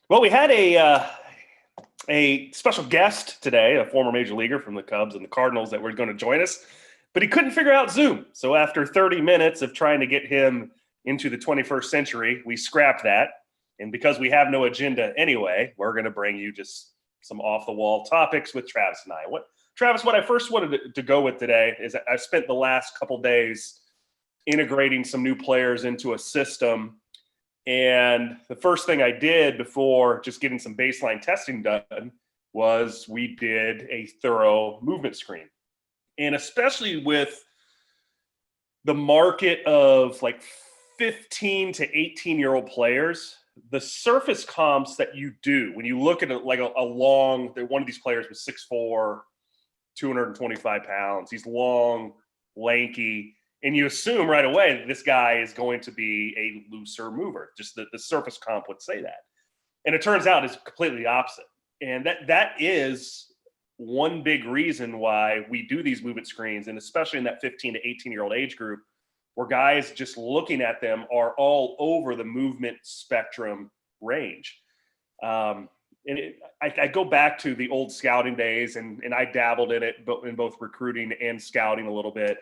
Well, we had a special guest today, a former major leaguer from the Cubs and the Cardinals that were going to join us, but he couldn't figure out Zoom. So after 30 minutes of trying to get him into the 21st century, we scrapped that. And because we have no agenda anyway, we're going to bring you just some off-the-wall topics with Travis and I. Travis, what I first wanted to go with today is I spent the last couple days integrating some new players into a system. And the first thing I did before just getting some baseline testing done was we did a thorough movement screen. And especially with the market of like 15 to 18-year-old players, the surface comps that you do when you look at it like a long, one of these players was 6'4", 225 pounds. He's long, lanky. And you assume right away that this guy is going to be a looser mover. Just the surface comp would say that. And it turns out it's completely the opposite. And that is one big reason why we do these movement screens, and especially in that 15 to 18-year-old age group, where guys just looking at them are all over the movement spectrum range. I go back to the old scouting days, and I dabbled in it in both recruiting and scouting a little bit.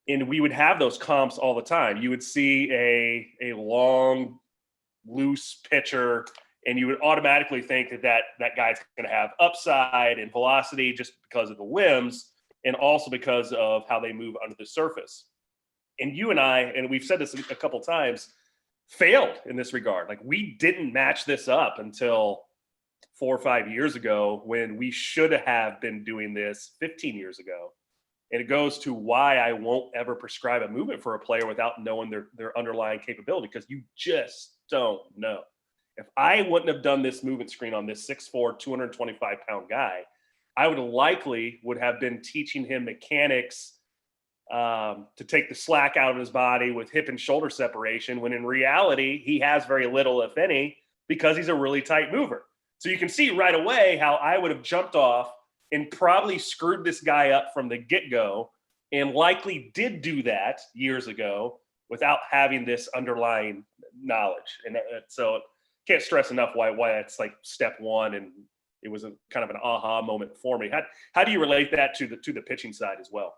And we would have those comps all the time. You would see a long, loose pitcher, and you would automatically think that guy's going to have upside and velocity just because of the limbs and also because of how they move under the surface. And you and I, and we've said this a couple times, failed in this regard. Like, we didn't match this up until 4 or 5 years ago when we should have been doing this 15 years ago. And it goes to why I won't ever prescribe a movement for a player without knowing their underlying capability, because you just don't know. If I wouldn't have done this movement screen on this 6'4", 225-pound guy, I would have been teaching him mechanics to take the slack out of his body with hip and shoulder separation, when in reality, he has very little, if any, because he's a really tight mover. So you can see right away how I would have jumped off and probably screwed this guy up from the get-go, and likely did do that years ago without having this underlying knowledge. And so can't stress enough why it's like step one, and it was a kind of an aha moment for me. How do you relate that to the pitching side as well?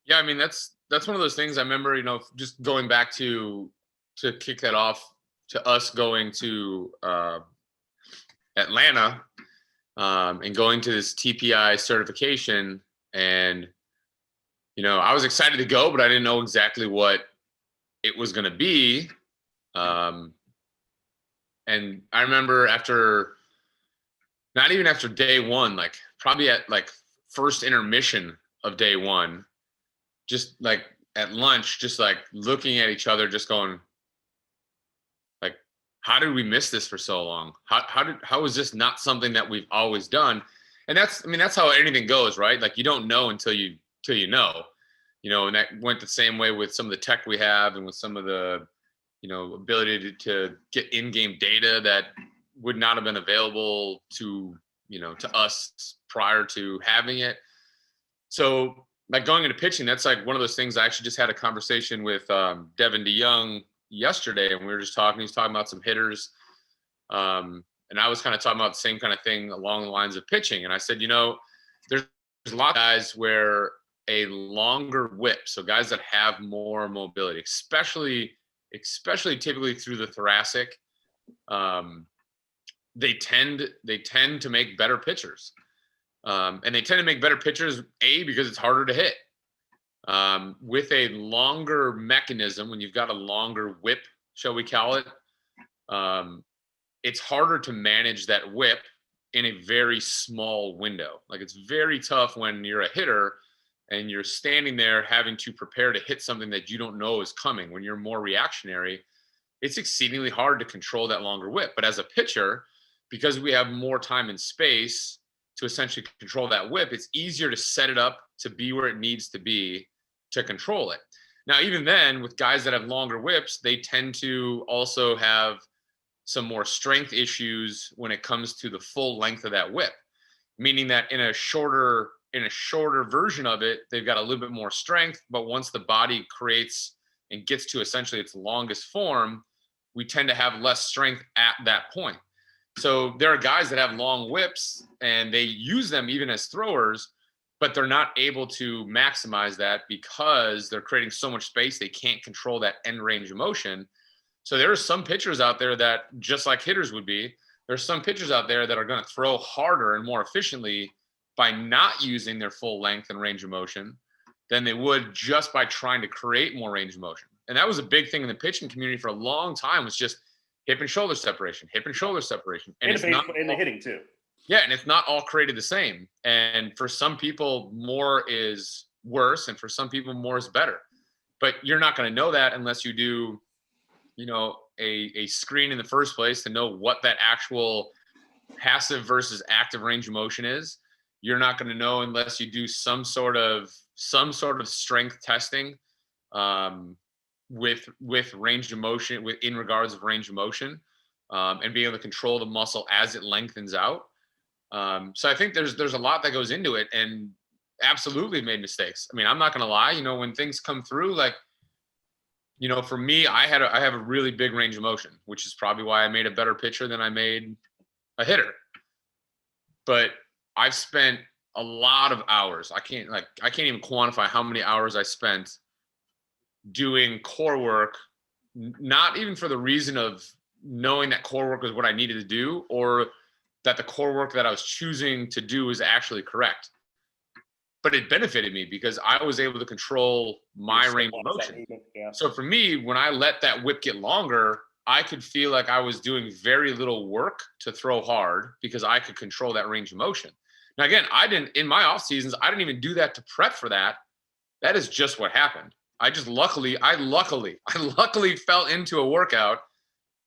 Yeah, I mean, that's one of those things I remember, just going back to kick that off, to us going to Atlanta and going to this Tpi certification. And, I was excited to go, but I didn't know exactly what it was going to be. And I remember not even after day one, like probably at like first intermission of day one, just like at lunch, just like looking at each other, just going like, how did we miss this for so long? How is this not something that we've always done? And that's how anything goes, right? Like, you don't know until you know, and that went the same way with some of the tech we have, and with some of the, ability to get in-game data that would not have been available to us prior to having it. So, like, going into pitching, that's like one of those things. I actually just had a conversation with Devin DeYoung yesterday, and we were just talking. He's talking about some hitters, and I was kind of talking about the same kind of thing along the lines of pitching. And I said, there's a lot of guys where a longer whip, so guys that have more mobility, especially typically through the thoracic, they tend to make better pitchers. And they tend to make better pitchers, because it's harder to hit. With a longer mechanism, when you've got a longer whip, shall we call it, it's harder to manage that whip in a very small window. Like, it's very tough when you're a hitter and you're standing there having to prepare to hit something that you don't know is coming. When you're more reactionary, it's exceedingly hard to control that longer whip. But as a pitcher, because we have more time and space to essentially control that whip, it's easier to set it up to be where it needs to be to control it. Now, even then, with guys that have longer whips, they tend to also have some more strength issues when it comes to the full length of that whip, meaning that in a shorter version of it, they've got a little bit more strength, but once the body creates and gets to essentially its longest form, we tend to have less strength at that point. So there are guys that have long whips and they use them even as throwers, but they're not able to maximize that because they're creating so much space. They can't control that end range of motion. So there are some pitchers out there that, just like hitters would be, there's some pitchers out there that are going to throw harder and more efficiently by not using their full length and range of motion than they would just by trying to create more range of motion. And that was a big thing in the pitching community for a long time, was just hip and shoulder separation, hip and shoulder separation. And it's not in the hitting too. Yeah, and it's not all created the same. And for some people, more is worse, and for some people, more is better. But you're not going to know that unless you do, a screen in the first place to know what that actual passive versus active range of motion is. You're not going to know unless you do some sort of strength testing with range of motion, in regards of range of motion, and being able to control the muscle as it lengthens out. So I think there's a lot that goes into it, and absolutely made mistakes. I mean, I'm not going to lie, when things come through, like, for me, I have a really big range of motion, which is probably why I made a better pitcher than I made a hitter. But I've spent a lot of hours. I can't even quantify how many hours I spent doing core work, not even for the reason of knowing that core work was what I needed to do, or that the core work that I was choosing to do is actually correct. But it benefited me because I was able to control my range of motion. Yeah. So for me, when I let that whip get longer, I could feel like I was doing very little work to throw hard because I could control that range of motion. Now, again, in my off seasons, I didn't even do that to prep for that. That is just what happened. I luckily fell into a workout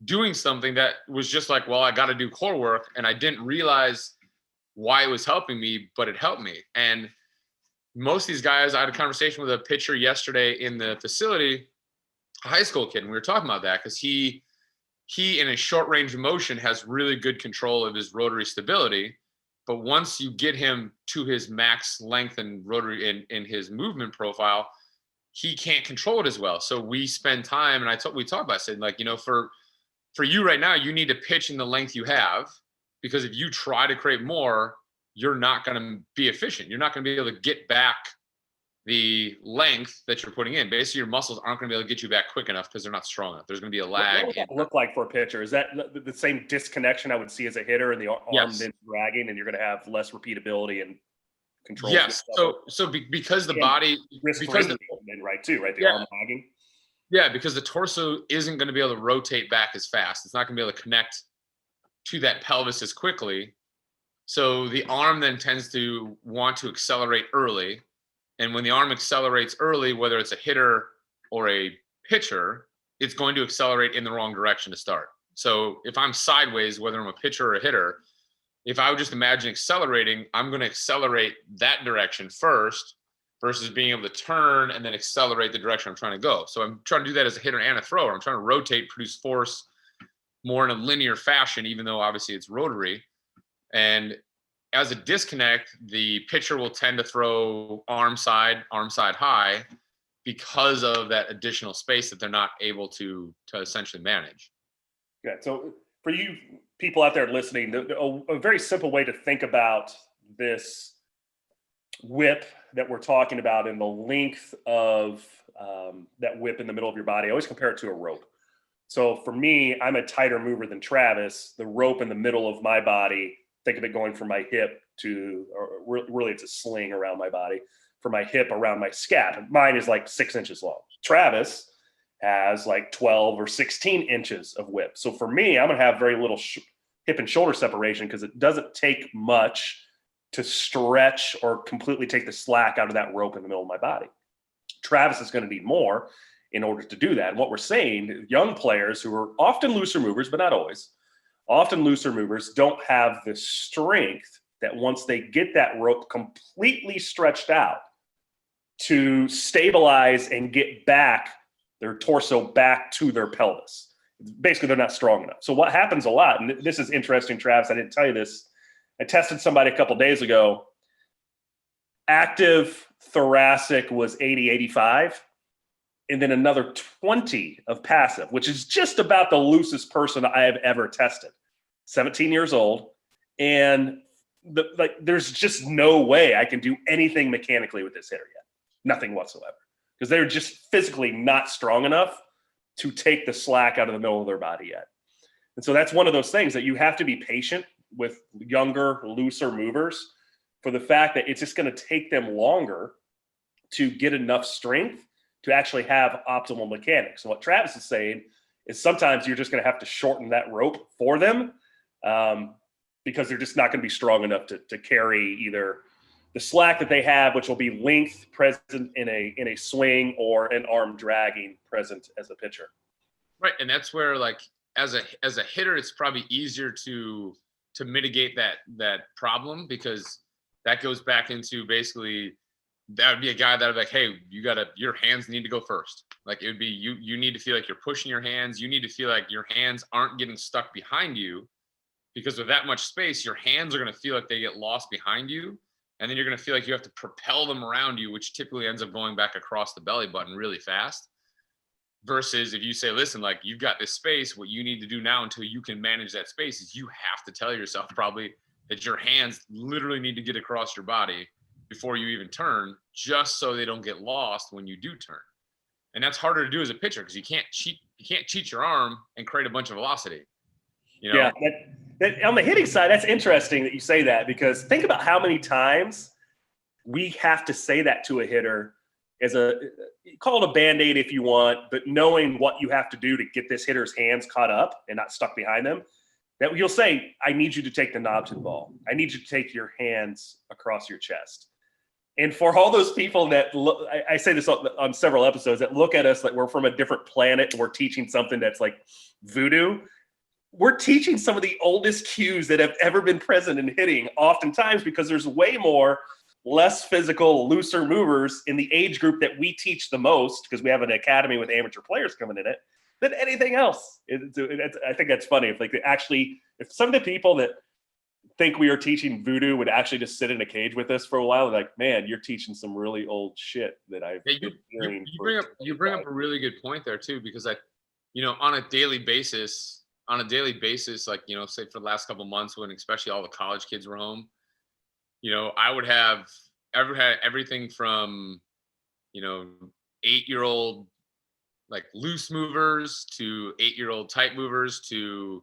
doing something that was just like, well, I got to do core work. And I didn't realize why it was helping me, but it helped me. And most of these guys, I had a conversation with a pitcher yesterday in the facility, a high school kid, and we were talking about that because he in his short range of motion has really good control of his rotary stability. But once you get him to his max length and rotary in his movement profile, he can't control it as well. So we spend time, and we talked about, I said, like, for you right now, you need to pitch in the length you have, because if you try to create more, you're not going to be efficient. You're not going to be able to get back the length that you're putting in. Basically, your muscles aren't going to be able to get you back quick enough because they're not strong enough. There's going to be a lag. What would that look like for a pitcher? Is that the same disconnection I would see as a hitter, and the arm then dragging, and you're going to have less repeatability and control? Yes. Because the body, because the arm lagging. Yeah, because the torso isn't going to be able to rotate back as fast. It's not going to be able to connect to that pelvis as quickly. So the arm then tends to want to accelerate early. And when the arm accelerates early, whether it's a hitter or a pitcher, it's going to accelerate in the wrong direction to start. So if I'm sideways, whether I'm a pitcher or a hitter, if I would just imagine accelerating, I'm going to accelerate that direction first versus being able to turn and then accelerate the direction I'm trying to go. So I'm trying to do that as a hitter and a thrower. I'm trying to rotate, produce force more in a linear fashion, even though obviously it's rotary. And as a disconnect, the pitcher will tend to throw arm side high because of that additional space that they're not able to essentially manage. Yeah. So for you people out there listening, a very simple way to think about this whip that we're talking about and the length of that whip in the middle of your body, I always compare it to a rope. So for me, I'm a tighter mover than Travis. The rope in the middle of my body, think of it going from my hip to, or really it's a sling around my body, from my hip around my scap. Mine is like 6 inches long. Travis has like 12 or 16 inches of whip. So for me, I'm going to have very little hip and shoulder separation because it doesn't take much to stretch or completely take the slack out of that rope in the middle of my body. Travis is going to need more in order to do that. And what we're saying, young players who are often looser movers, but not always, often looser movers don't have the strength that once they get that rope completely stretched out to stabilize and get back their torso back to their pelvis. Basically, they're not strong enough. So what happens a lot, and this is interesting, Travis, I didn't tell you this. I tested somebody a couple days ago. Active thoracic was 80, 85. And then another 20 of passive, which is just about the loosest person I have ever tested. 17 years old, and there's just no way I can do anything mechanically with this hitter yet. Nothing whatsoever. Because they're just physically not strong enough to take the slack out of the middle of their body yet. And so that's one of those things that you have to be patient with younger, looser movers for the fact that it's just going to take them longer to get enough strength to actually have optimal mechanics. And what Travis is saying is sometimes you're just going to have to shorten that rope for them because they're just not going to be strong enough to carry either the slack that they have, which will be length present in a swing, or an arm dragging present as a pitcher. Right, and that's where, like, as a hitter, it's probably easier to mitigate that problem, because that goes back into basically that would be a guy that would be like, hey, your hands need to go first. Like, it would be you need to feel like you're pushing your hands. You need to feel like your hands aren't getting stuck behind you, because with that much space, your hands are going to feel like they get lost behind you. And then you're going to feel like you have to propel them around you, which typically ends up going back across the belly button really fast. Versus if you say, listen, like, you've got this space, what you need to do now until you can manage that space is you have to tell yourself probably that your hands literally need to get across your body before you even turn, just so they don't get lost when you do turn. And that's harder to do as a pitcher, because you can't cheat your arm and create a bunch of velocity. You know? Yeah, that on the hitting side, that's interesting that you say that, because think about how many times we have to say that to a hitter as call it a Band-Aid if you want, but knowing what you have to do to get this hitter's hands caught up and not stuck behind them, that you'll say, I need you to take the knob to the ball. I need you to take your hands across your chest. And for all those people that look, I say this on several episodes, that look at us like we're from a different planet and we're teaching something that's like voodoo. We're teaching some of the oldest cues that have ever been present in hitting, oftentimes because there's way more less physical, looser movers in the age group that we teach the most, because we have an academy with amateur players coming in it, than anything else. I think that's funny. If some of the people that think we are teaching voodoo would actually just sit in a cage with us for a while, like, man, you're teaching some really old shit that I've been hearing. You bring up a really good point there too, because on a daily basis, like, say for the last couple of months, when especially all the college kids were home, I would have had everything from, 8-year-old like loose movers to 8-year-old tight movers to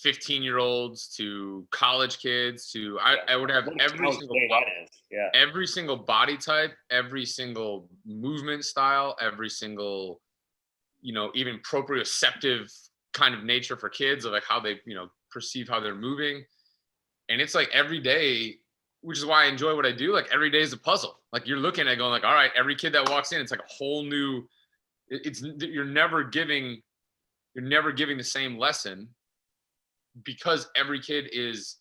15-year-olds to college kids to I would have every single body type, every single movement style, every single, even proprioceptive kind of nature for kids of like how they, perceive how they're moving. And it's like every day, which is why I enjoy what I do. Like every day is a puzzle. Like you're looking at going like, all right, every kid that walks in, it's like a whole new, you're never giving the same lesson, because every kid is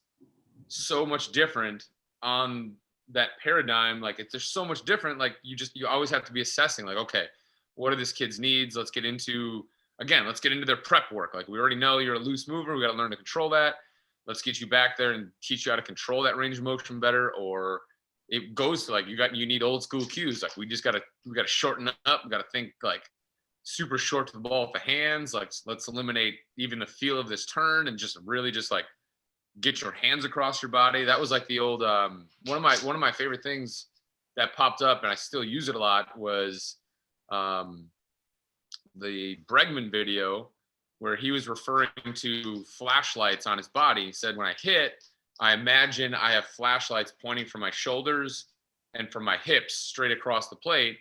so much different on that paradigm. Like there's so much different. Like you always have to be assessing like, okay, what are this kid's needs? Let's get into their prep work. Like we already know you're a loose mover. We got to learn to control that. Let's get you back there and teach you how to control that range of motion better. Or it goes to like, you need old school cues. Like we got to shorten up. We got to think like super short to the ball with the hands. Like let's eliminate even the feel of this turn and just really just like get your hands across your body. That was like the old, one of my favorite things that popped up, and I still use it a lot, was the Bregman video where he was referring to flashlights on his body. He said, when I hit, I imagine I have flashlights pointing from my shoulders and from my hips straight across the plate.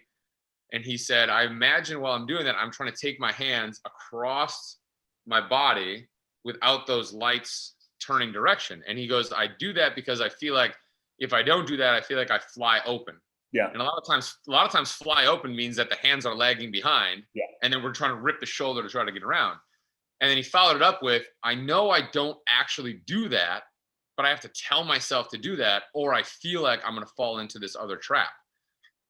And he said, I imagine while I'm doing that, I'm trying to take my hands across my body without those lights turning direction. And he goes, I do that because I feel like if I don't do that, I feel like I fly open. Yeah. And a lot of times fly open means that the hands are lagging behind. Yeah. And then we're trying to rip the shoulder to try to get around. And then he followed it up with, I know I don't actually do that, but I have to tell myself to do that, or I feel like I'm going to fall into this other trap.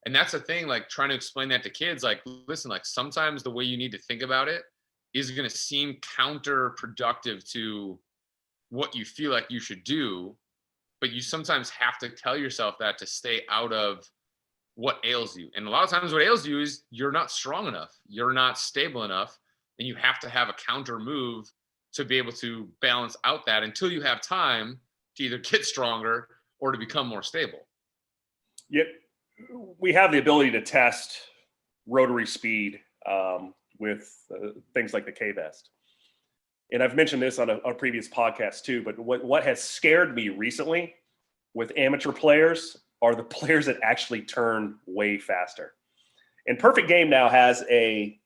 And that's the thing, like trying to explain that to kids, like, listen, like sometimes the way you need to think about it is going to seem counterproductive to what you feel like you should do, but you sometimes have to tell yourself that to stay out of what ails you. And a lot of times what ails you is you're not strong enough, you're not stable enough, and you have to have a counter move to be able to balance out that until you have time to either get stronger or to become more stable. Yep. We have the ability to test rotary speed with things like the K-Vest. And I've mentioned this on a previous podcast too, but what has scared me recently with amateur players are the players that actually turn way faster. And Perfect Game now has a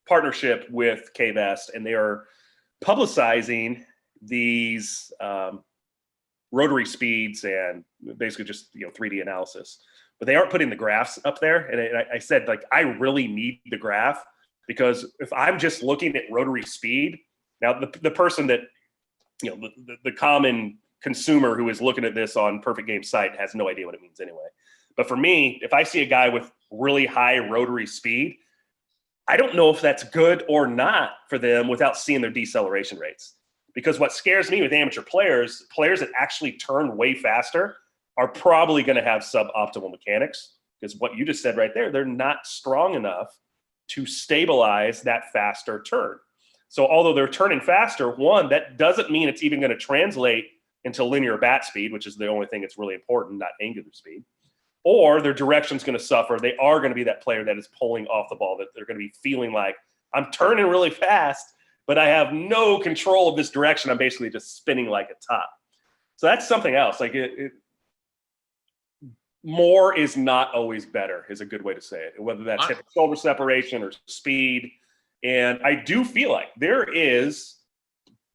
partnership with K-Vest, and they are publicizing these rotary speeds and basically just 3D analysis. But they aren't putting the graphs up there. And I said, like, I really need the graph, because if I'm just looking at rotary speed, now the person that, the common consumer who is looking at this on Perfect Game site has no idea what it means anyway. But for me, if I see a guy with really high rotary speed, I don't know if that's good or not for them without seeing their deceleration rates. Because what scares me with amateur players that actually turn way faster are probably going to have suboptimal mechanics, because what you just said right there, they're not strong enough to stabilize that faster turn. So although they're turning faster, one, that doesn't mean it's even going to translate into linear bat speed, which is the only thing that's really important, not angular speed. Or their direction's going to suffer. They are going to be that player that is pulling off the ball, that they're going to be feeling like, I'm turning really fast, but I have no control of this direction. I'm basically just spinning like a top. So that's something else. Like more is not always better is a good way to say it, whether that's hip shoulder separation or speed. And I do feel like there is,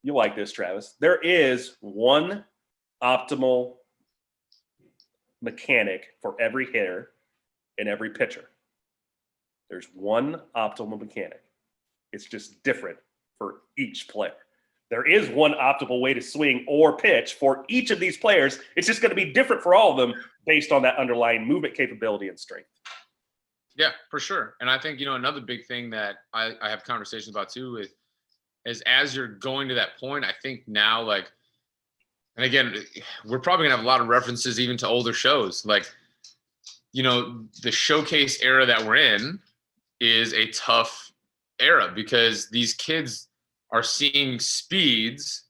you like this, Travis, there is one optimal mechanic for every hitter and every pitcher. There's one optimal mechanic. It's just different for each player. There is one optimal way to swing or pitch for each of these players. It's just going to be different for all of them based on that underlying movement capability and strength. Yeah, for sure. And I think, another big thing that I have conversations about too is as you're going to that point, I think now, like, and again, we're probably gonna have a lot of references even to older shows. Like, the showcase era that we're in is a tough era, because these kids are seeing speeds,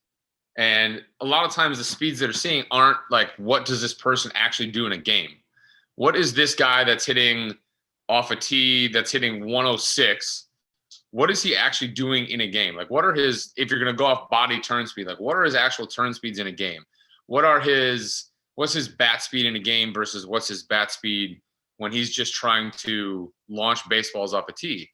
and a lot of times the speeds that they're seeing aren't like, what does this person actually do in a game? What is this guy that's hitting off a tee that's hitting 106? What is he actually doing in a game? Like, what are his, if you're going to go off body turn speed, like what are his actual turn speeds in a game? What's his bat speed in a game versus what's his bat speed when he's just trying to launch baseballs off a tee?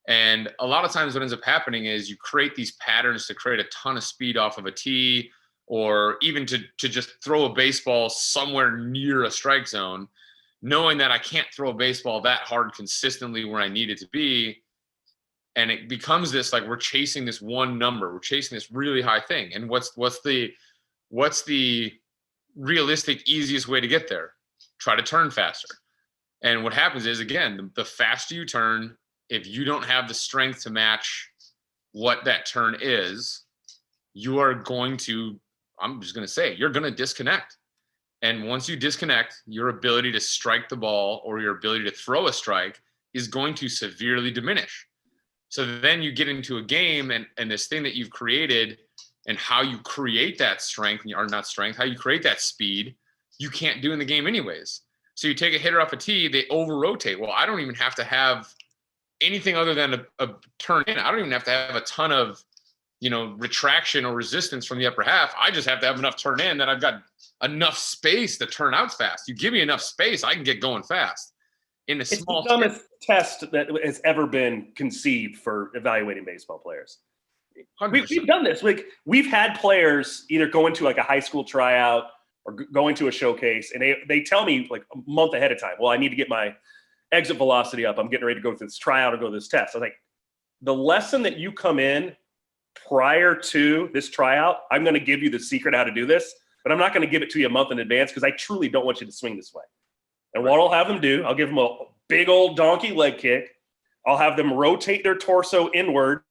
And a lot of times what ends up happening is you create these patterns to create a ton of speed off of a tee, or even to just throw a baseball somewhere near a strike zone, knowing that I can't throw a baseball that hard consistently where I need it to be. And it becomes this, like, we're chasing this one number, we're chasing this really high thing. And what's the realistic, easiest way to get there? Try to turn faster. And what happens is, again, the faster you turn, if you don't have the strength to match what that turn is, you are going to, I'm just going to say, you're going to disconnect. And once you disconnect, your ability to strike the ball or your ability to throw a strike is going to severely diminish. So then you get into a game, and this thing that you've created and how you create that strength, or not strength, how you create that speed, you can't do in the game anyways. So you take a hitter off a tee, they over-rotate. Well, I don't even have to have anything other than a turn in. I don't even have to have a ton of, retraction or resistance from the upper half. I just have to have enough turn in that I've got enough space to turn out fast. You give me enough space, I can get going fast. It's the dumbest test that has ever been conceived for evaluating baseball players. We've done this. Like, we've had players either go into like a high school tryout or go into a showcase, and they tell me like a month ahead of time, well, I need to get my exit velocity up. I'm getting ready to go through this tryout or go to this test. I was like, the lesson that you come in prior to this tryout, I'm going to give you the secret how to do this, but I'm not going to give it to you a month in advance, because I truly don't want you to swing this way. And what I'll have them do, I'll give them a big old donkey leg kick. I'll have them rotate their torso inward,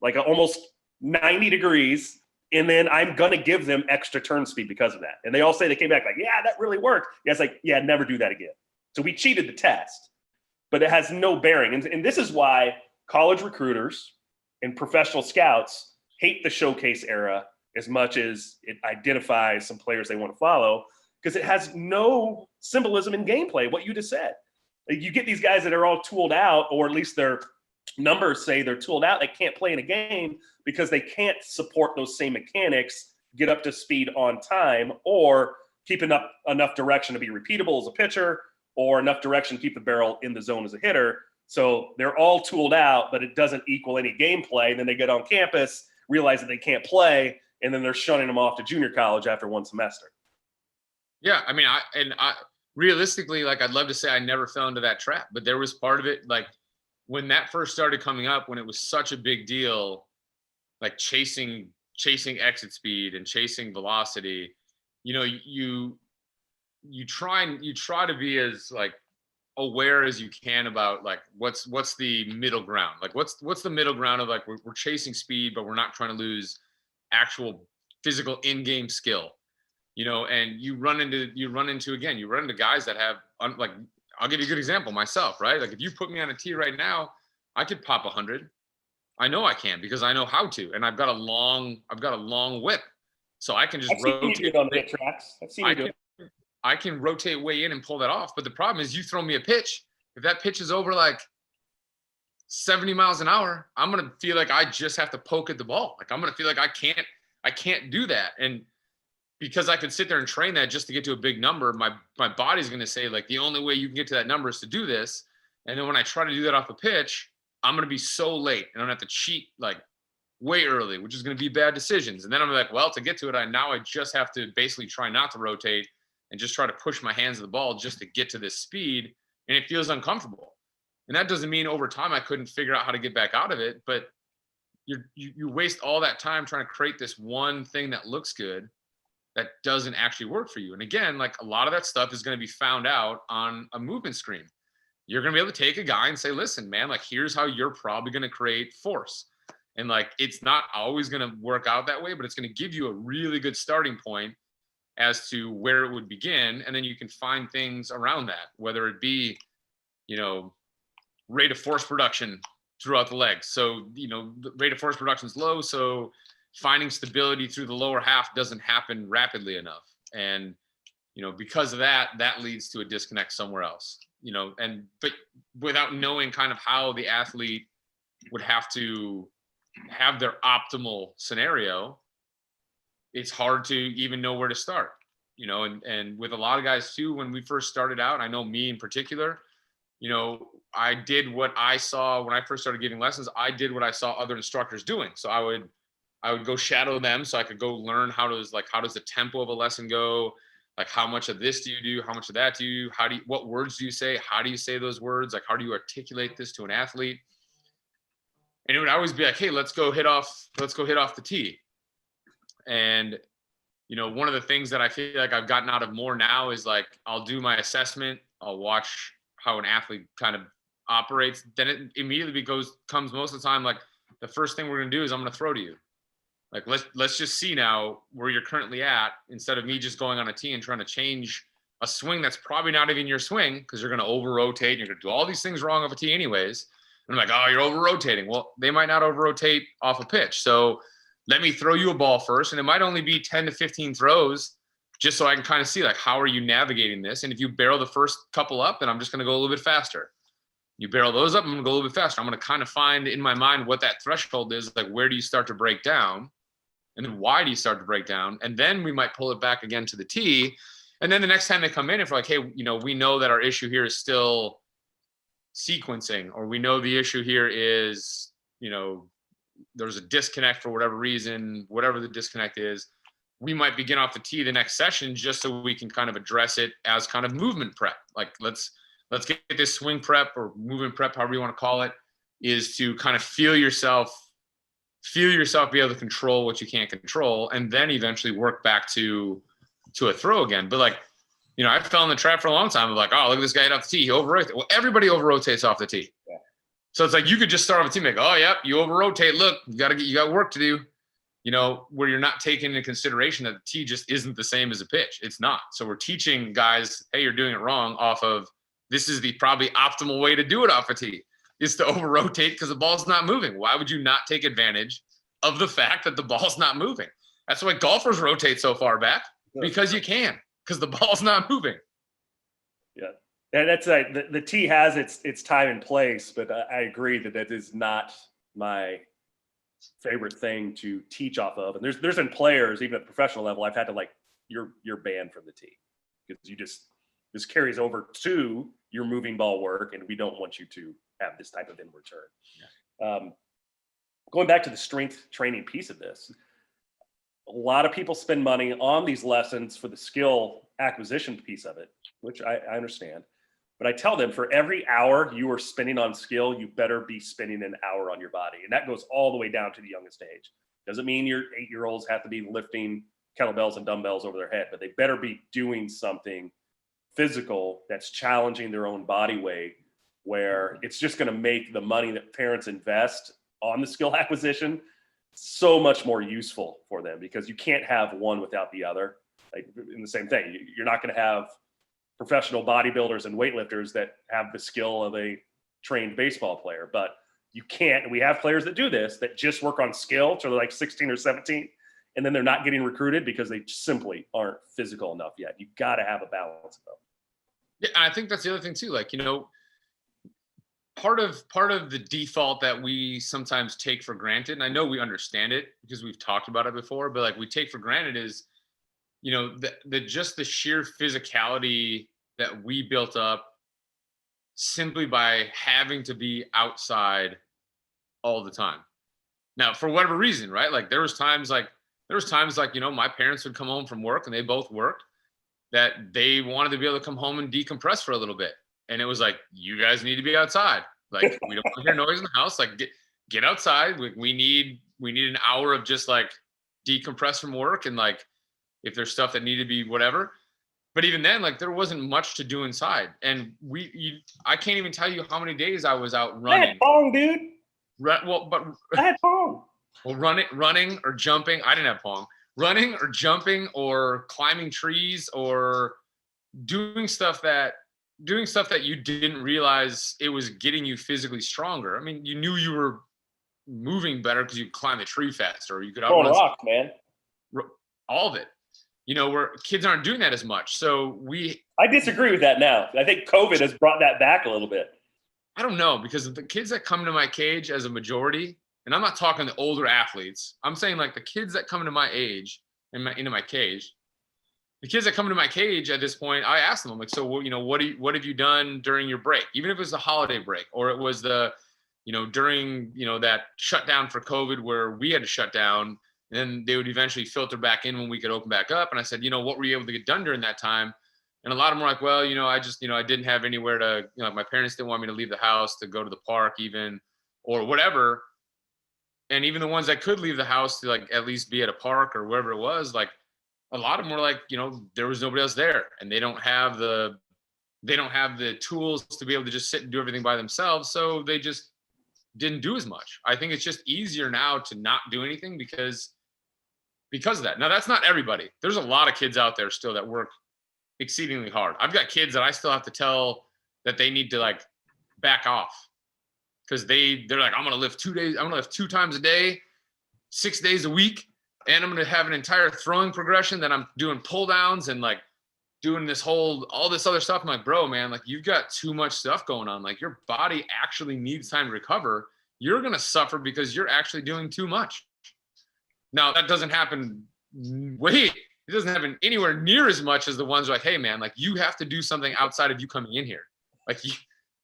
like almost 90 degrees. And then I'm going to give them extra turn speed because of that. And they all say, they came back like, yeah, that really worked. Yeah, it's like, yeah, never do that again. So we cheated the test, but it has no bearing. And this is why college recruiters and professional scouts hate the showcase era as much as it identifies some players they want to follow, because it has no symbolism in gameplay, what you just said. You get these guys that are all tooled out, or at least their numbers say they're tooled out. They can't play in a game because they can't support those same mechanics, get up to speed on time, or keep enough direction to be repeatable as a pitcher, or enough direction to keep the barrel in the zone as a hitter. So they're all tooled out, but it doesn't equal any gameplay. Then they get on campus, realize that they can't play, and then they're shunning them off to junior college after one semester. Yeah, I mean, I realistically, like, I'd love to say I never fell into that trap, but there was part of it, like, when that first started coming up, when it was such a big deal, like chasing exit speed and chasing velocity, you know, you try to be as like aware as you can about like what's the middle ground, like what's the middle ground of like we're chasing speed, but we're not trying to lose actual physical in-game skill, you know. And you run into guys that have like, I'll give you a good example, myself, right? Like if you put me on a tee right now, I could pop 100. I know I can because I know how to, and I've got a long whip, so I can just rotate on the tracks. I've seen you do it. I can rotate way in and pull that off. But the problem is, you throw me a pitch. If that pitch is over like 70 miles an hour, I'm gonna feel like I just have to poke at the ball. Like I'm gonna feel like I can't do that. And because I could sit there and train that just to get to a big number, my body's gonna say like the only way you can get to that number is to do this. And then when I try to do that off a pitch, I'm gonna be so late and I'm gonna have to cheat like way early, which is gonna be bad decisions. And then I'm like, well, to get to it, I just have to basically try not to rotate and just try to push my hands to the ball just to get to this speed. And it feels uncomfortable. And that doesn't mean over time I couldn't figure out how to get back out of it, but you waste all that time trying to create this one thing that looks good that doesn't actually work for you. And again, like a lot of that stuff is going to be found out on a movement screen. You're going to be able to take a guy and say, listen, man, like here's how you're probably going to create force. And like, it's not always going to work out that way, but it's going to give you a really good starting point as to where it would begin. And then you can find things around that, whether it be, you know, rate of force production throughout the legs. So, you know, the rate of force production is low. So finding stability through the lower half doesn't happen rapidly enough. And, you know, because of that, that leads to a disconnect somewhere else, you know, but without knowing kind of how the athlete would have to have their optimal scenario, it's hard to even know where to start, you know. And with a lot of guys too, when we first started out, I know me in particular, you know, I did what I saw when I first started giving lessons. I did what I saw other instructors doing. So I would go shadow them so I could go learn how does the tempo of a lesson go? Like how much of this do you do? How much of that do you, what words do you say? How do you say those words? Like, how do you articulate this to an athlete? And it would always be like, hey, let's go hit off the tee. And, you know, one of the things that I feel like I've gotten out of more now is like, I'll do my assessment. I'll watch how an athlete kind of operates. Then it immediately comes most of the time, like the first thing we're going to do is I'm going to throw to you. Like, let's just see now where you're currently at, instead of me just going on a tee and trying to change a swing that's probably not even your swing, because you're going to over rotate and you're going to do all these things wrong off a tee anyways. And I'm like, oh, you're over rotating. Well, they might not over rotate off a pitch. So let me throw you a ball first. And it might only be 10 to 15 throws, just so I can kind of see like, how are you navigating this? And if you barrel the first couple up, then I'm just going to go a little bit faster. You barrel those up, I'm going to go a little bit faster. I'm going to kind of find in my mind what that threshold is. Like, where do you start to break down? And then why do you start to break down? And then we might pull it back again to the tee. And then the next time they come in, if we're like, hey, you know, we know that our issue here is still sequencing, or we know the issue here is, you know, there's a disconnect for whatever reason, whatever the disconnect is, we might begin off the tee the next session just so we can kind of address it as kind of movement prep. Like, let's get this swing prep or movement prep, however you want to call it, is to kind of feel yourself be able to control what you can't control, and then eventually work back to a throw again. But like, you know, I fell in the trap for a long time of like, oh, look at this guy hit off the tee, he over-rotates. Well, everybody over-rotates off the tee. Yeah. So it's like, you could just start off the tee and be like, oh, yep, you over-rotate. Look, you got work to do, you know, where you're not taking into consideration that the tee just isn't the same as a pitch. It's not. So we're teaching guys, hey, you're doing it wrong off of, this is the probably optimal way to do it off a tee, is to over-rotate because the ball's not moving. Why would you not take advantage of the fact that the ball's not moving. That's why golfers rotate so far back, because you can, because the ball's not moving. Yeah. And that's the tee has its time and place, but I agree that is not my favorite thing to teach off of. And there's been players, even at the professional level, I've had to like, you're banned from the tee because this carries over to your moving ball work, and we don't want you to have this type of inward turn. Yeah. Going back to the strength training piece of this, a lot of people spend money on these lessons for the skill acquisition piece of it, which I understand. But I tell them, for every hour you are spending on skill, you better be spending an hour on your body. And that goes all the way down to the youngest age. Doesn't mean your 8-year-olds have to be lifting kettlebells and dumbbells over their head, but they better be doing something physical that's challenging their own body weight, where it's just going to make the money that parents invest on the skill acquisition so much more useful for them, because you can't have one without the other. Like in the same thing, you're not going to have professional bodybuilders and weightlifters that have the skill of a trained baseball player, but you can't. And we have players that do this, that just work on skill till they're like 16 or 17, and then they're not getting recruited because they simply aren't physical enough yet. You got to have a balance though. Yeah, I think that's the other thing too. Like, part of the default that we sometimes take for granted, and I know we understand it because we've talked about it before, but like we take for granted is, just the sheer physicality that we built up simply by having to be outside all the time. Now, for whatever reason, right? Like there was times like, my parents would come home from work, and they both worked, that they wanted to be able to come home and decompress for a little bit. And it was like, you guys need to be outside. Like, we don't want to hear noise in the house. Like, get outside. We need an hour of just like decompress from work, and like, if there's stuff that needed to be whatever. But even then, like, there wasn't much to do inside. And I can't even tell you how many days I was out running. I had pong, dude. I had pong. Well, running or jumping. I didn't have pong. Running or jumping or climbing trees or doing stuff that you didn't realize it was getting you physically stronger. I mean, you knew you were moving better because you could climb the tree faster, or you could outrun rocks, man. All of it. Where kids aren't doing that as much. So I disagree with that now. I think COVID has brought that back a little bit. I don't know, because the kids that come to my cage as a majority, and I'm not talking the older athletes, I'm saying like the kids that come into my age into my cage, the kids that come into my cage at this point, I ask them, I'm like, so what have you done during your break? Even if it was a holiday break, or it was during that shutdown for COVID where we had to shut down, and then they would eventually filter back in when we could open back up. And I said, what were you able to get done during that time? And a lot of them were like, well, I just, I didn't have anywhere to, my parents didn't want me to leave the house to go to the park even, or whatever. And even the ones that could leave the house to like at least be at a park or wherever it was, like a lot of them were like, there was nobody else there, and they don't have the tools to be able to just sit and do everything by themselves. So they just didn't do as much. I think it's just easier now to not do anything because of that. Now, that's not everybody. There's a lot of kids out there still that work exceedingly hard. I've got kids that I still have to tell that they need to like back off, because they're like, I'm going to lift 2 days. I'm going to lift 2 times a day, 6 days a week. And I'm going to have an entire throwing progression that I'm doing pull downs and like doing all this other stuff. I'm like, bro, man, like you've got too much stuff going on. Like your body actually needs time to recover. You're going to suffer because you're actually doing too much. Now that doesn't happen. It doesn't happen anywhere near as much as the ones like, hey man, like you have to do something outside of you coming in here. Like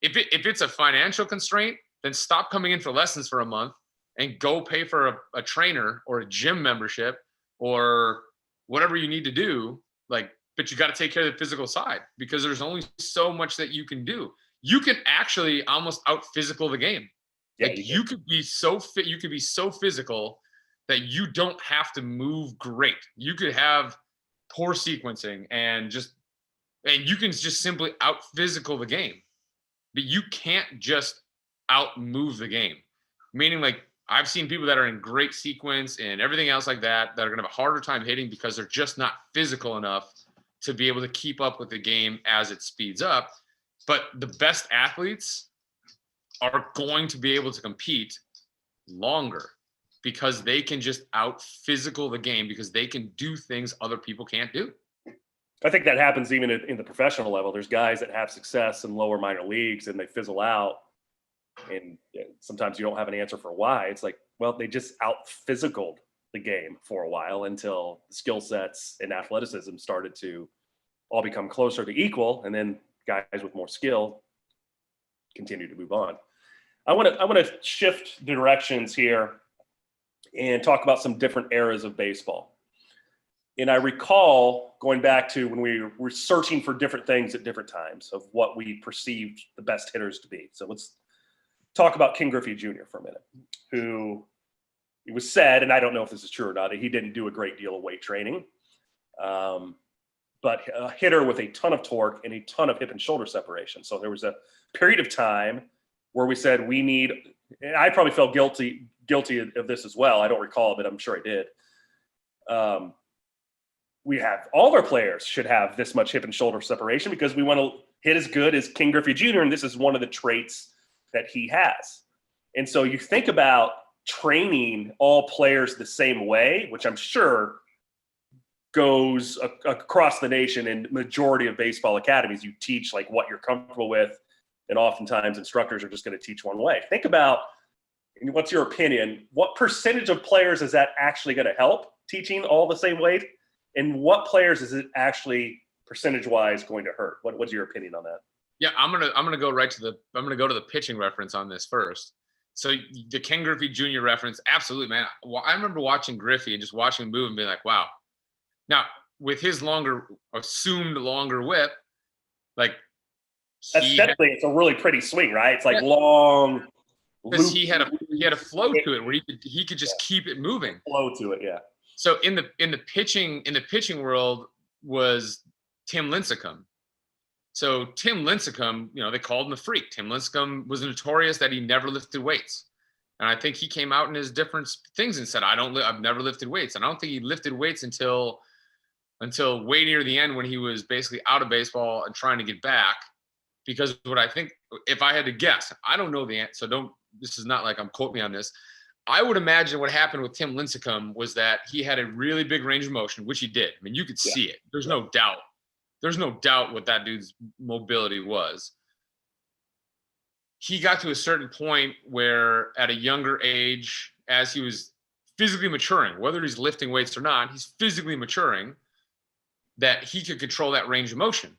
if it's a financial constraint, then stop coming in for lessons for a month and go pay for a trainer or a gym membership or whatever you need to do. Like, but you got to take care of the physical side, because there's only so much that you can do. You can actually almost out physical the game. Yeah, like you could be so fit. You could be so physical that you don't have to move great. You could have poor sequencing and you can just simply out physical the game, but you can't just out move the game. Meaning, like, I've seen people that are in great sequence and everything else like that are going to have a harder time hitting because they're just not physical enough to be able to keep up with the game as it speeds up. But the best athletes are going to be able to compete longer because they can just out physical the game because they can do things other people can't do. I think that happens even in the professional level. There's guys that have success in lower minor leagues and they fizzle out. And sometimes you don't have an answer for why. It's like, well, they just out physicaled the game for a while until the skill sets and athleticism started to all become closer to equal. And then guys with more skill continue to move on. I want to shift directions here and talk about some different eras of baseball. And I recall going back to when we were searching for different things at different times of what we perceived the best hitters to be. So let's talk about King Griffey Jr. for a minute, who it was said, and I don't know if this is true or not, he didn't do a great deal of weight training, but a hitter with a ton of torque and a ton of hip and shoulder separation. So there was a period of time where we said we need, and I probably felt guilty of this as well. I don't recall, but I'm sure I did. We have all of our players should have this much hip and shoulder separation because we want to hit as good as King Griffey Jr. And this is one of the traits that he has. And so you think about training all players the same way, which I'm sure goes across the nation in majority of baseball academies. You teach like what you're comfortable with. And oftentimes instructors are just going to teach one way. Think about, what's your opinion? What percentage of players is that actually going to help teaching all the same way? And what players is it actually percentage-wise going to hurt? What's your opinion on that? Yeah, I'm gonna go right to the pitching reference on this first. So the Ken Griffey Jr. reference, absolutely, man. I remember watching Griffey and just watching him move and being like, wow. Now with his assumed longer whip, like aesthetically, it's a really pretty swing, right? It's like long. Because he had a flow to it where he could just keep it moving. Flow to it, yeah. So in the pitching world was Tim Lincecum. So Tim Lincecum, they called him the freak. Tim Lincecum was notorious that he never lifted weights, and I think he came out in his different things and said, "I've never lifted weights." And I don't think he lifted weights until way near the end when he was basically out of baseball and trying to get back. Because what I think, if I had to guess, I don't know the answer. So this is not like I'm quoting me on this. I would imagine what happened with Tim Lincecum was that he had a really big range of motion, which he did. I mean, you could see it. There's no doubt. There's no doubt what that dude's mobility was. He got to a certain point where at a younger age, as he was physically maturing, whether he's lifting weights or not, he's physically maturing, that he could control that range of motion.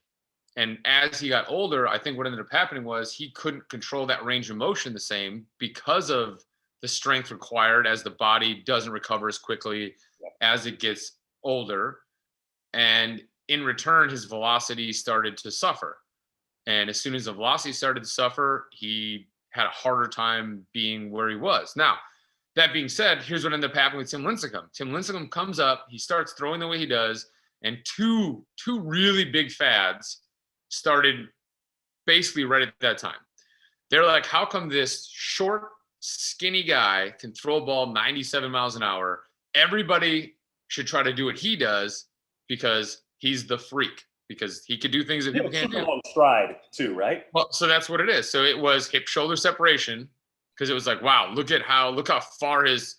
And as he got older, I think what ended up happening was he couldn't control that range of motion the same because of the strength required as the body doesn't recover as quickly as it gets older. And in return, his velocity started to suffer. And as soon as the velocity started to suffer, he had a harder time being where he was. Now, that being said, here's what ended up happening with Tim Lincecum. Tim Lincecum comes up, he starts throwing the way he does, and two really big fads started basically right at that time. They're like, how come this short, skinny guy can throw a ball 97 miles an hour? Everybody should try to do what he does because he's the freak, because he could do things that people can't do. Long stride too, right? Well, so that's what it is. So it was hip shoulder separation, because it was like, wow, look how far his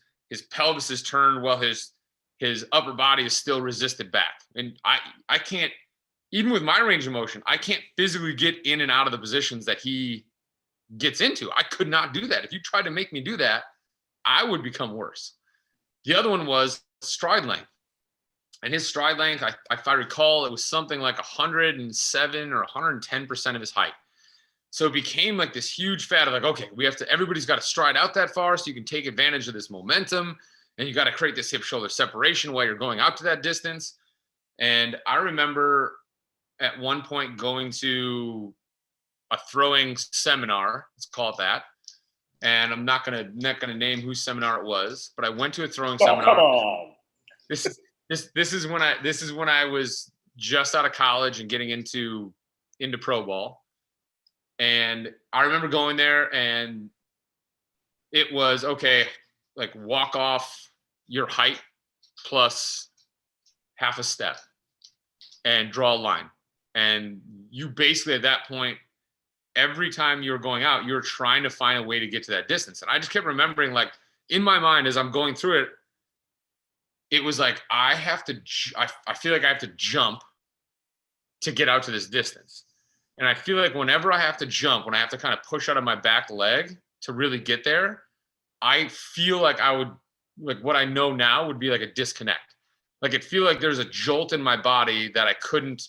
pelvis is turned while his upper body is still resisted back. And I can't, even with my range of motion, I can't physically get in and out of the positions that he gets into. I could not do that. If you tried to make me do that, I would become worse. The other one was stride length. And his stride length, if I recall, it was something like 107 or 110% of his height. So it became like this huge fad of like, okay, everybody's got to stride out that far so you can take advantage of this momentum. And you got to create this hip shoulder separation while you're going out to that distance. And I remember at one point going to a throwing seminar, let's call it that. And I'm not gonna name whose seminar it was, but I went to a throwing seminar. Come on. This is when I was just out of college and getting into pro ball. And I remember going there, and it was okay, like walk off your height plus half a step and draw a line. And you basically at that point, every time you were going out, you were trying to find a way to get to that distance. And I just kept remembering, like, in my mind, as I'm going through it, it was like, I feel like I have to jump to get out to this distance. And I feel like whenever I have to jump, when I have to kind of push out of my back leg to really get there, I feel like like what I know now would be like a disconnect. Like it feel like there's a jolt in my body that I couldn't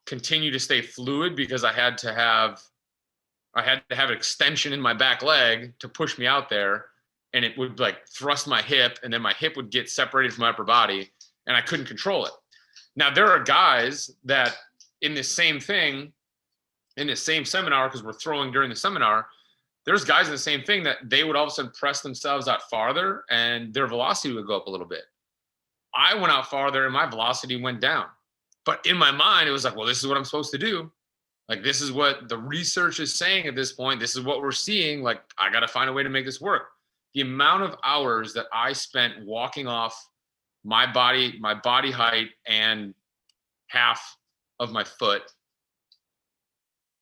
continue to stay fluid because I had to have an extension in my back leg to push me out there. And it would like thrust my hip, and then my hip would get separated from my upper body, and I couldn't control it. Now there are guys that in this same thing, in this same seminar, because we're throwing during the seminar, there's guys in the same thing that they would all of a sudden press themselves out farther and their velocity would go up a little bit. I went out farther and my velocity went down. But in my mind, it was like, well, this is what I'm supposed to do. Like, this is what the research is saying at this point. This is what we're seeing. Like, I got to find a way to make this work. The amount of hours that I spent walking off my body height and half of my foot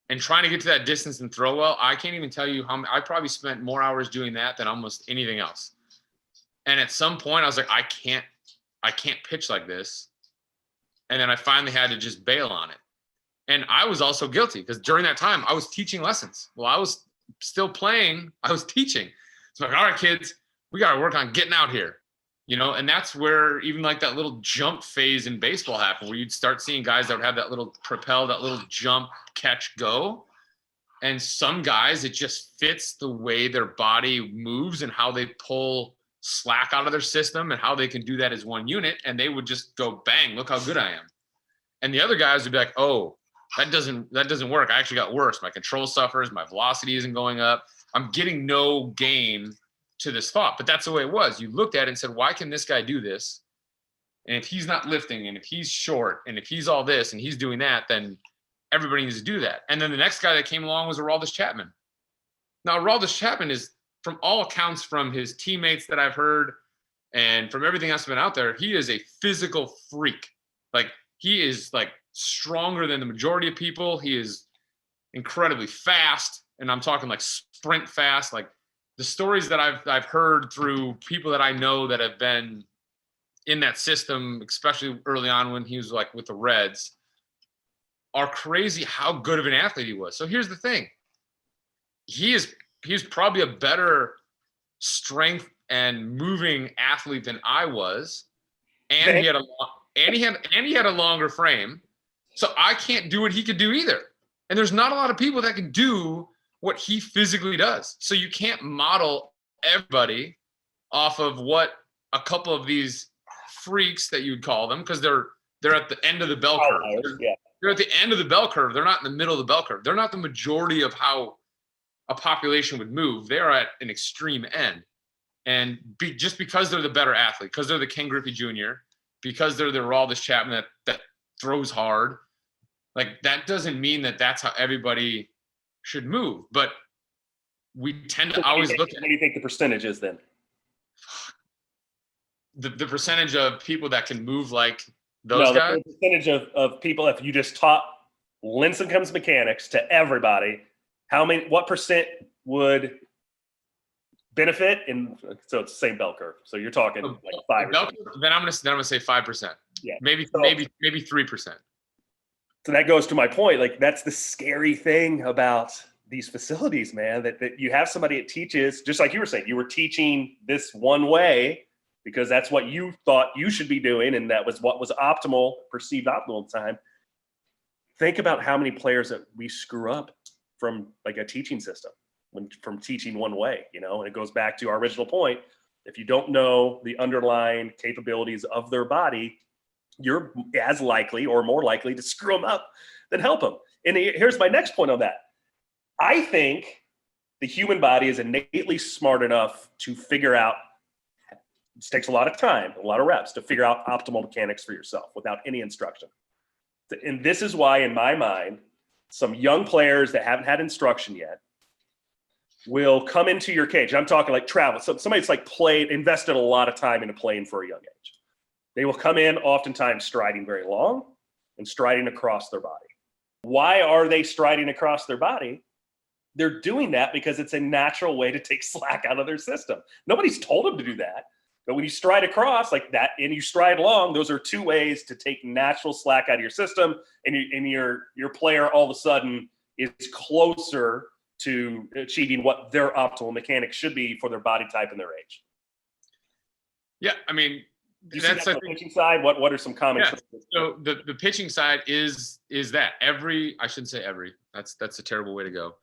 and trying to get to that distance and throw well, I can't even tell you I probably spent more hours doing that than almost anything else. And at some point I was like, I can't pitch like this. And then I finally had to just bail on it. And I was also guilty because during that time I was teaching lessons. Well, I was still playing, I was teaching. So I'm like, all right, kids, we got to work on getting out here, and that's where even like that little jump phase in baseball happened, where you'd start seeing guys that would have that little propel, that little jump, catch, go. And some guys, it just fits the way their body moves and how they pull slack out of their system and how they can do that as one unit. And they would just go, bang, look how good I am. And the other guys would be like, oh, that doesn't work. I actually got worse. My control suffers. My velocity isn't going up. I'm getting no gain to this thought. But that's the way it was. You looked at it and said, why can this guy do this? And if he's not lifting, and if he's short, and if he's all this, and he's doing that, then everybody needs to do that. And then the next guy that came along was Chapman. Now, Chapman is, from all accounts, from his teammates that I've heard, and from everything that's been out there, he is a physical freak. Like, he is like stronger than the majority of people. He is incredibly fast. And I'm talking like sprint fast. Like, the stories that I've heard through people that I know that have been in that system, especially early on when he was like with the Reds, are crazy how good of an athlete he was. So here's the thing. He's probably a better strength and moving athlete than I was. And he had a longer frame. So I can't do what he could do either. And there's not a lot of people that can do what he physically does. So you can't model everybody off of what a couple of these freaks that you would call them, because they're at the end of the bell curve. Yeah. They're at the end of the bell curve. They're not in the middle of the bell curve. They're not the majority of how a population would move. They're at an extreme end. And just because they're the better athlete, because they're the Ken Griffey Jr., because they're the Chapman that throws hard, like, that doesn't mean that that's how everybody should move. But we tend to always look at— What do you think the percentage is then? The percentage of people that can move like those guys? The percentage of people, if you just taught Lincecum's mechanics to everybody, what percent would benefit? And so it's the same bell curve. So you're talking like 5 or curve, then I'm gonna say 5%. Yeah. Maybe 3%. So that goes to my point. Like, that's the scary thing about these facilities, man, that you have somebody that teaches, just like you were saying, you were teaching this one way because that's what you thought you should be doing. And that was what was perceived optimal at the time. Think about how many players that we screw up from like a teaching system, from teaching one way, and it goes back to our original point. If you don't know the underlying capabilities of their body, you're as likely or more likely to screw them up than help them. And here's my next point on that. I think the human body is innately smart enough to figure out, it takes a lot of time, a lot of reps to figure out optimal mechanics for yourself without any instruction. And this is why, in my mind, some young players that haven't had instruction yet will come into your cage. I'm talking like travel. So somebody that's like invested a lot of time into playing for a young age. They will come in oftentimes striding very long and striding across their body. Why are they striding across their body? they're doing that because it's a natural way to take slack out of their system. Nobody's told them to do that. But when you stride across like that and you stride long, those are two ways to take natural slack out of your system. And your player all of a sudden is closer to achieving what their optimal mechanics should be for their body type and their age. Yeah, I mean, you that's the pitching side. What are some comments? Yeah. So the pitching side is that I shouldn't say every. That's a terrible way to go.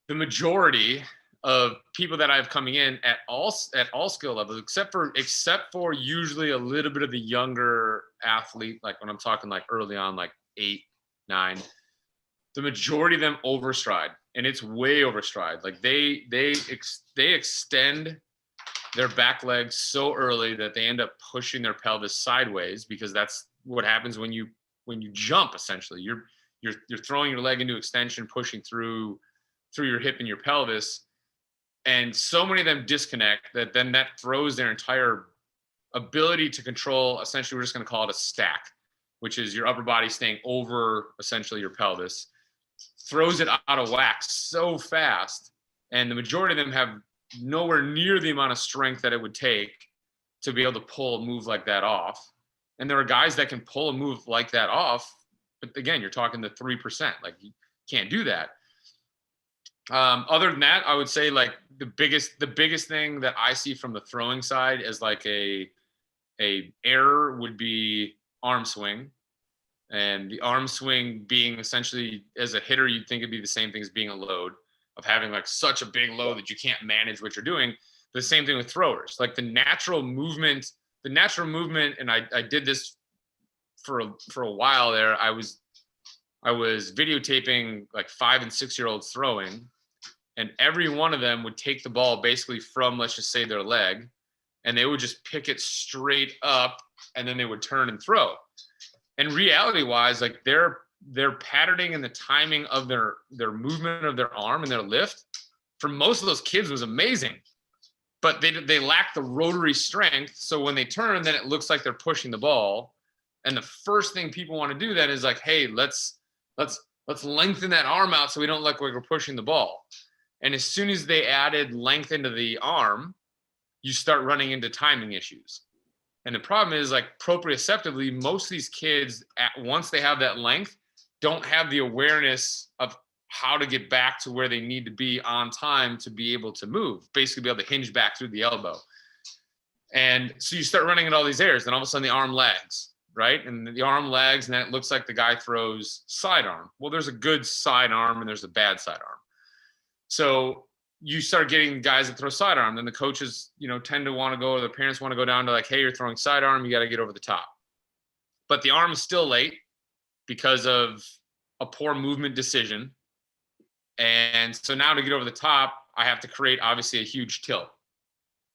The majority of people that I have coming in at all skill levels, except for usually a little bit of the younger athlete, like when I'm talking like early on, like 8, 9, the majority of them overstride, and it's way overstride. Like they extend their back legs so early that they end up pushing their pelvis sideways, because that's what happens when you jump. Essentially, you're throwing your leg into extension, pushing through your hip and your pelvis. And so many of them disconnect that throws their entire ability to control. Essentially, we're just going to call it a stack, which is your upper body staying over essentially your pelvis, throws it out of whack so fast. And the majority of them have nowhere near the amount of strength that it would take to be able to pull a move like that off. And there are guys that can pull a move like that off, but again, you're talking the 3%. Like, you can't do that. Other than that, I would say like the biggest thing that I see from the throwing side is like a error would be arm swing. And the arm swing being essentially, as a hitter, you'd think it'd be the same thing as being a load, of having like such a big load that you can't manage what you're doing. The same thing with throwers, like the natural movement, and I did this for a while there. I was videotaping like 5 and 6 year olds throwing, and every one of them would take the ball basically from, let's just say, their leg, and they would just pick it straight up, and then they would turn and throw. And reality wise, like their patterning and the timing of their movement of their arm and their lift for most of those kids was amazing, but they lack the rotary strength. So when they turn, then it looks like they're pushing the ball. And the first thing people want to do then is like, hey, let's lengthen that arm out so we don't look like we're pushing the ball. And as soon as they added length into the arm, you start running into timing issues. And the problem is, like, proprioceptively, most of these kids, once they have that length, don't have the awareness of how to get back to where they need to be on time to be able to move, basically be able to hinge back through the elbow. And so you start running into all these errors, and all of a sudden the arm lags, right? And the arm lags, and then it looks like the guy throws sidearm. Well, there's a good sidearm and there's a bad sidearm. So you start getting guys that throw sidearm, then the coaches, tend to want to go, or the parents want to go down to like, hey, you're throwing sidearm, you got to get over the top. But the arm is still late because of a poor movement decision. And so now to get over the top, I have to create obviously a huge tilt.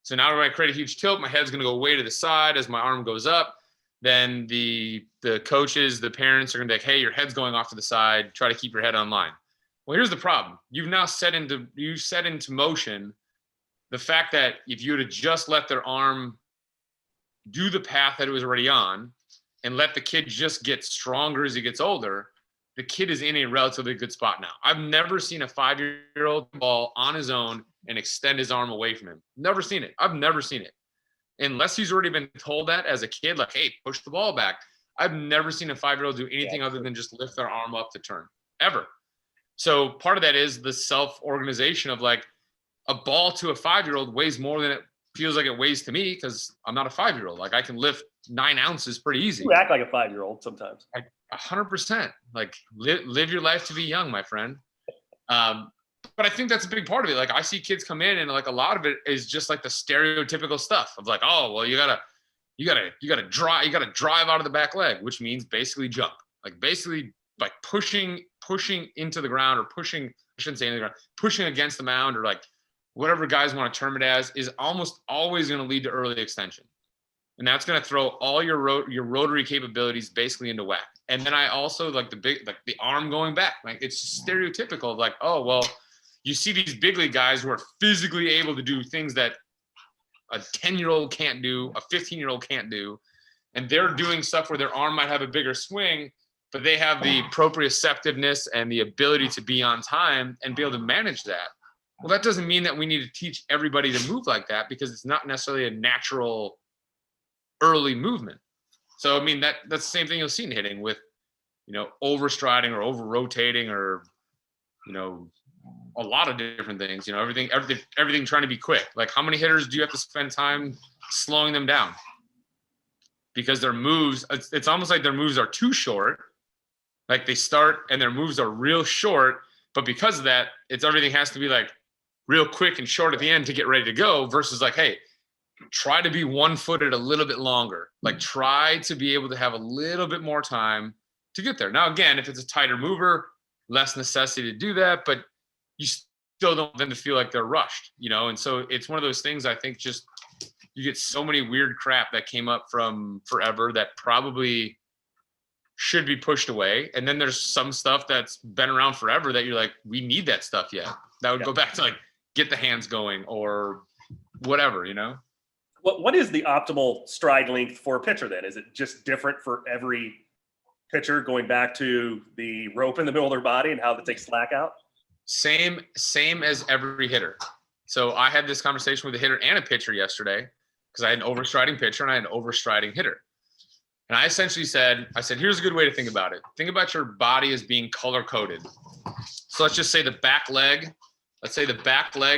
So now when I create a huge tilt, my head's going to go way to the side as my arm goes up. Then the coaches, the parents are going to be like, hey, your head's going off to the side, try to keep your head on line. Well, here's the problem. You've now set into motion the fact that if you would have just let their arm do the path that it was already on and let the kid just get stronger as he gets older, the kid is in a relatively good spot now. I've never seen a 5-year-old ball on his own and extend his arm away from him. Never seen it. I've never seen it. Unless he's already been told that as a kid, like, hey, push the ball back. I've never seen a 5-year-old do anything other than just lift their arm up to turn, ever. So part of that is the self-organization of like, a ball to a 5-year-old weighs more than it feels like it weighs to me, because I'm not a 5-year-old. Like, I can lift 9 ounces pretty easy. You act like a 5-year-old sometimes. 100%. Like, live your life to be young, my friend. But I think that's a big part of it. Like, I see kids come in and like a lot of it is just like the stereotypical stuff of like, oh, well, you gotta drive out of the back leg, which means basically jump. Like, basically like pushing into the ground, or pushing, I shouldn't say into the ground, pushing against the mound, or like whatever guys want to term it as, is almost always going to lead to early extension. And that's going to throw all your rotary capabilities basically into whack. And then I also like the arm going back. Like, it's stereotypical of like, oh, well, you see these big league guys who are physically able to do things that a 10-year-old can't do, a 15-year-old can't do. And they're doing stuff where their arm might have a bigger swing, but they have the proprioceptiveness and the ability to be on time and be able to manage that. Well, that doesn't mean that we need to teach everybody to move like that, because it's not necessarily a natural early movement. So, I mean, that's the same thing you'll see in hitting with, overstriding or over rotating, or, a lot of different things, everything trying to be quick. Like, how many hitters do you have to spend time slowing them down? Because their moves, it's almost like their moves are too short. Like, they start and their moves are real short, but because of that, everything has to be like real quick and short at the end to get ready to go, versus like, hey, try to be one-footed a little bit longer. Like, try to be able to have a little bit more time to get there. Now, again, if it's a tighter mover, less necessity to do that, but you still don't want them to feel like they're rushed, And so it's one of those things, I think, just you get so many weird crap that came up from forever that probably should be pushed away. And then there's some stuff that's been around forever that you're like, we need that stuff yet. That would go back to like, get the hands going or whatever, What is the optimal stride length for a pitcher then? Is it just different for every pitcher, going back to the rope in the middle of their body and how to take slack out? Same as every hitter. So I had this conversation with a hitter and a pitcher yesterday, because I had an overstriding pitcher and I had an overstriding hitter. And I essentially said, here's a good way to think about it. Think about your body as being color coded. So let's just say the back leg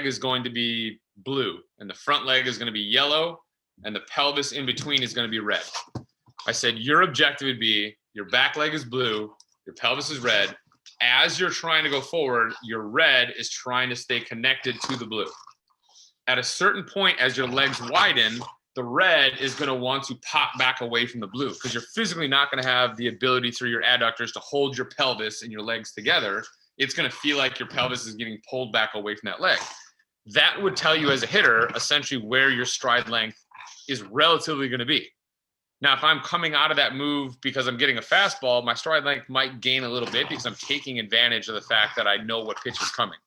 is going to be blue, and the front leg is going to be yellow, and the pelvis in between is going to be red. I said, your objective would be your back leg is blue, your pelvis is red. As you're trying to go forward, your red is trying to stay connected to the blue. At a certain point, as your legs widen, the red is going to want to pop back away from the blue, because you're physically not going to have the ability through your adductors to hold your pelvis and your legs together. It's going to feel like your pelvis is getting pulled back away from that leg. That would tell you as a hitter, essentially, where your stride length is relatively going to be. Now, if I'm coming out of that move because I'm getting a fastball, my stride length might gain a little bit because I'm taking advantage of the fact that I know what pitch is coming.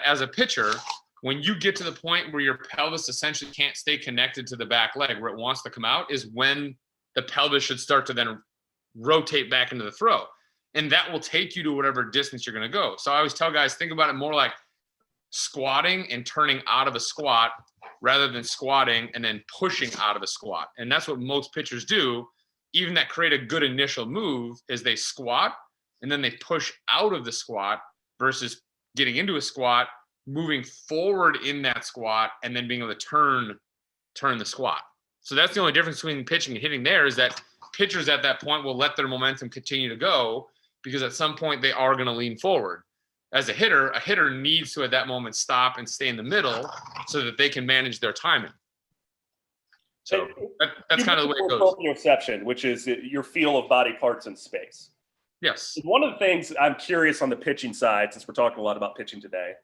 As a pitcher, when you get to the point where your pelvis essentially can't stay connected to the back leg, where it wants to come out, is when the pelvis should start to then rotate back into the throw. And that will take you to whatever distance you're going to go. So I always tell guys, think about it more like squatting and turning out of a squat, rather than squatting and then pushing out of a squat. And that's what most pitchers do, even that create a good initial move, is they squat and then they push out of the squat, versus getting into a squat, moving forward in that squat, and then being able to turn the squat. So that's the only difference between pitching and hitting there, is that pitchers at that point will let their momentum continue to go, because at some point they are going to lean forward. As a hitter needs to at that moment stop and stay in the middle so that they can manage their timing. So that's kind of the way it goes. Proprioception, which is your feel of body parts in space. Yes. One of the things I'm curious on the pitching side, since we're talking a lot about pitching today,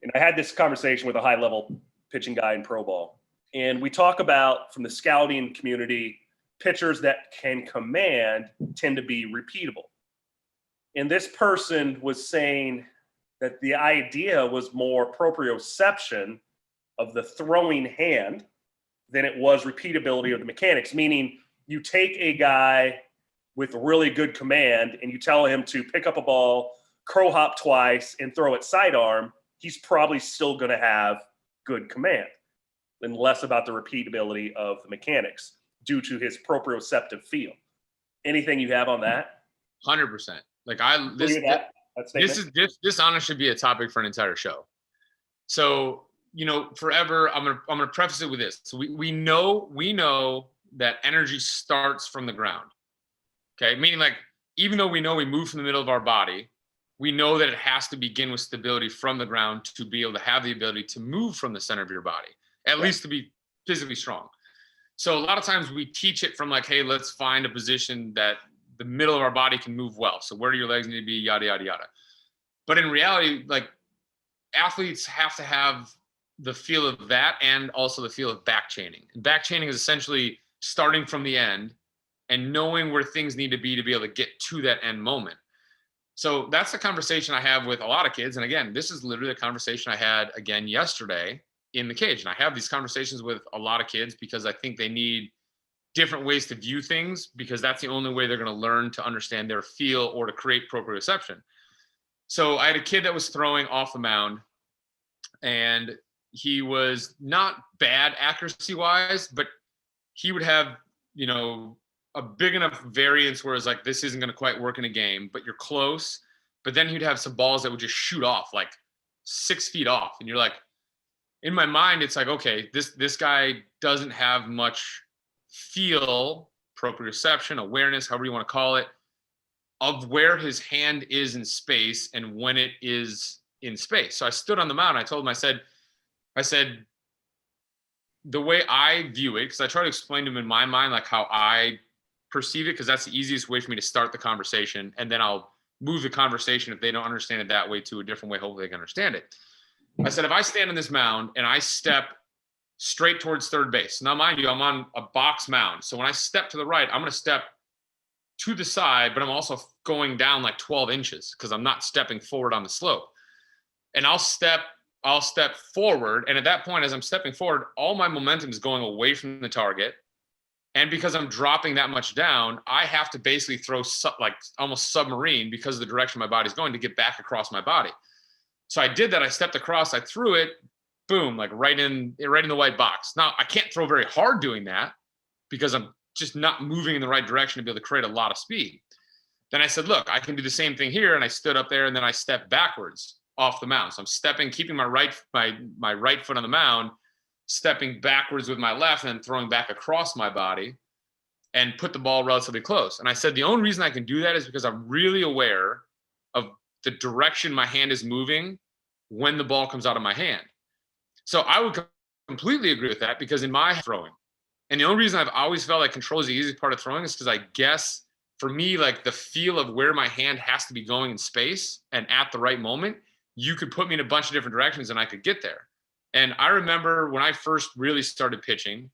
and I had this conversation with a high-level pitching guy in pro ball, and we talk about, from the scouting community, pitchers that can command tend to be repeatable. And this person was saying that the idea was more proprioception of the throwing hand than it was repeatability of the mechanics, meaning you take a guy with really good command and you tell him to pick up a ball, crow hop twice, and throw it sidearm, he's probably still going to have good command, and less about the repeatability of the mechanics due to his proprioceptive feel. Anything you have on that? 100%. Like this honestly should be a topic for an entire show. So, forever, I'm gonna preface it with this. So we know that energy starts from the ground. Okay, meaning, like, even though we know we move from the middle of our body, we know that it has to begin with stability from the ground to be able to have the ability to move from the center of your body, at least to be physically strong. So a lot of times we teach it from like, hey, let's find a position that the middle of our body can move well. So where do your legs need to be, yada, yada, yada. But in reality, like, athletes have to have the feel of that and also the feel of back chaining. And back chaining is essentially starting from the end and knowing where things need to be able to get to that end moment. So that's the conversation I have with a lot of kids. And again, this is literally the conversation I had again yesterday in the cage. And I have these conversations with a lot of kids because I think they need different ways to view things, because that's the only way they're going to learn to understand their feel or to create proprioception. So I had a kid that was throwing off the mound, and he was not bad accuracy wise, but he would have, you know, a big enough variance where it's like, this isn't going to quite work in a game, but you're close. But then he'd have some balls that would just shoot off like 6 feet off. And you're like, in my mind, it's like, okay, this guy doesn't have much feel, proprioception, awareness, however you want to call it, of where his hand is in space and when it is in space. So I stood on the mound. I told him, I said, the way I view it, because I try to explain to him in my mind, like how I perceive it, because that's the easiest way for me to start the conversation. And then I'll move the conversation, if they don't understand it that way, to a different way. Hopefully they can understand it. I said, if I stand on this mound and I step straight towards third base, now mind you, I'm on a box mound. So when I step to the right, I'm going to step to the side, but I'm also going down like 12 inches because I'm not stepping forward on the slope. And I'll step forward. And at that point, as I'm stepping forward, all my momentum is going away from the target. And because I'm dropping that much down, I have to basically throw like almost submarine, because of the direction my body's going, to get back across my body. So I did that. I stepped across, I threw it, boom, like right in the white box. Now I can't throw very hard doing that because I'm just not moving in the right direction to be able to create a lot of speed. Then I said, look, I can do the same thing here. And I stood up there, and then I stepped backwards off the mound. So I'm stepping, keeping my right foot on the mound, stepping backwards with my left, and then throwing back across my body and put the ball relatively close. And I said, the only reason I can do that is because I'm really aware of the direction my hand is moving when the ball comes out of my hand. So I would completely agree with that, because in my throwing, and the only reason I've always felt like control is the easiest part of throwing is because I guess for me, like the feel of where my hand has to be going in space and at the right moment, you could put me in a bunch of different directions and I could get there. And I remember when I first really started pitching,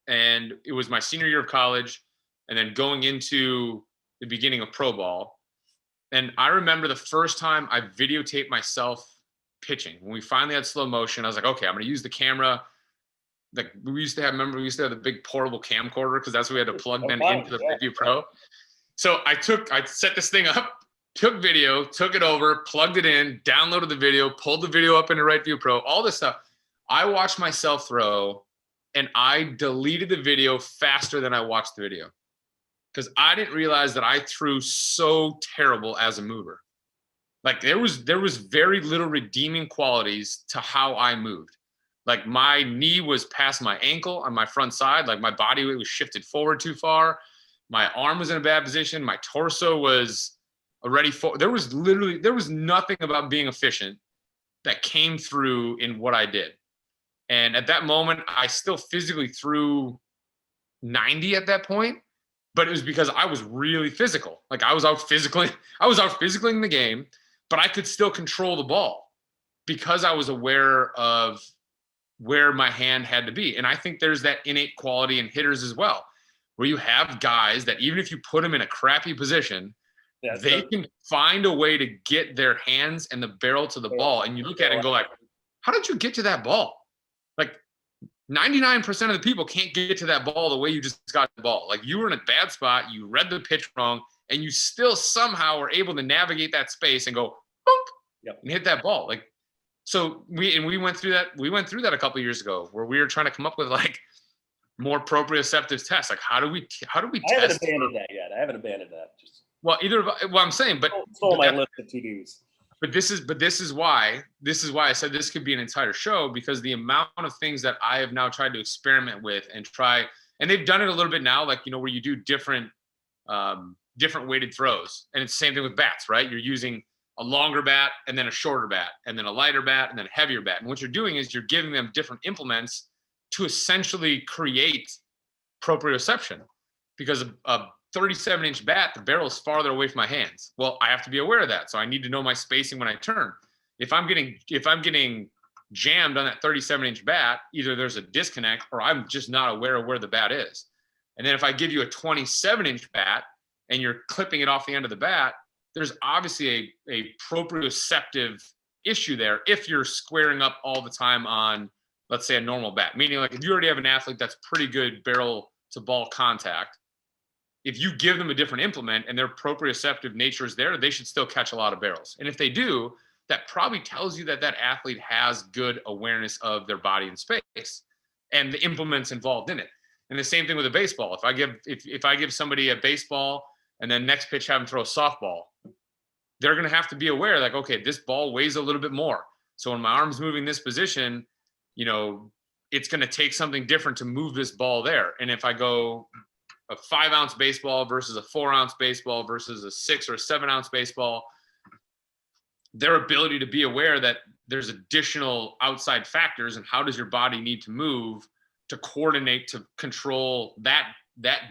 and it was my senior year of college, and then going into the beginning of pro ball. And I remember the first time I videotaped myself pitching. When we finally had slow motion, I was like, okay, I'm going to use the camera. Like we used to have the big portable camcorder, because that's what we had to plug them into the Video Pro. So I set this thing up, took video, took it over, plugged it in, downloaded the video, pulled the video up into Right View Pro, all this stuff. I watched myself throw, and I deleted the video faster than I watched the video, because I didn't realize that I threw so terrible as a mover. Like there was very little redeeming qualities to how I moved. Like my knee was past my ankle on my front side. Like my body weight was shifted forward too far. My arm was in a bad position. My torso was already forward. There was nothing about being efficient that came through in what I did. And at that moment, I still physically threw 90 at that point, but it was because I was really physical. Like I was out physically in the game, but I could still control the ball because I was aware of where my hand had to be. And I think there's that innate quality in hitters as well, where you have guys that even if you put them in a crappy position, they can find a way to get their hands and the barrel to the ball. And you look at it and go like, how did you get to that ball? Like 99% of the people can't get to that ball the way you just got the ball. Like you were in a bad spot, you read the pitch wrong, and you still somehow were able to navigate that space and go, boom, and hit that ball. Like, so we went through that. We went through that a couple of years ago, where we were trying to come up with like more proprioceptive tests. Like how do we test? I haven't abandoned that yet. I haven't abandoned that. I'm saying, but it's on my list of to-dos. But this is why I said this could be an entire show, because the amount of things that I have now tried to experiment with and they've done it a little bit now, like, you know, where you do different weighted throws. And it's the same thing with bats, right? You're using a longer bat and then a shorter bat and then a lighter bat and then a heavier bat. And what you're doing is you're giving them different implements to essentially create proprioception, because a 37-inch bat, the barrel is farther away from my hands. Well, I have to be aware of that. So I need to know my spacing when I turn. If I'm getting jammed on that 37-inch bat, either there's a disconnect or I'm just not aware of where the bat is. And then if I give you a 27-inch bat and you're clipping it off the end of the bat, there's obviously a proprioceptive issue there if you're squaring up all the time on, let's say, a normal bat. Meaning, like, if you already have an athlete that's pretty good barrel to ball contact, if you give them a different implement and their proprioceptive nature is there, they should still catch a lot of barrels. And if they do, that probably tells you that that athlete has good awareness of their body and space and the implements involved in it. And the same thing with a baseball. If I give somebody a baseball and then next pitch have them throw a softball, they're going to have to be aware, like, okay, this ball weighs a little bit more. So when my arm's moving this position, you know, it's going to take something different to move this ball there. And if I go a 5-ounce baseball versus a 4-ounce baseball versus a 6 or a 7-ounce baseball, their ability to be aware that there's additional outside factors and how does your body need to move to coordinate to control that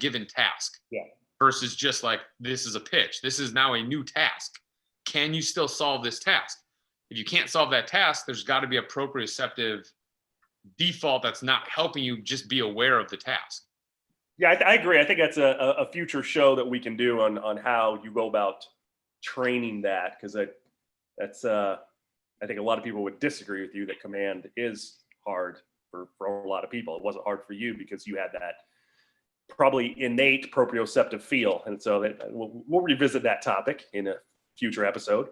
given task. Yeah. Versus just like, this is a pitch. This is now a new task. Can you still solve this task? If you can't solve that task, there's got to be a proprioceptive default that's not helping you just be aware of the task. Yeah, I agree. I think that's a future show that we can do on how you go about training that, because that's I think a lot of people would disagree with you that command is hard for a lot of people. It wasn't hard for you because you had that probably innate proprioceptive feel, and so we'll revisit that topic in a future episode.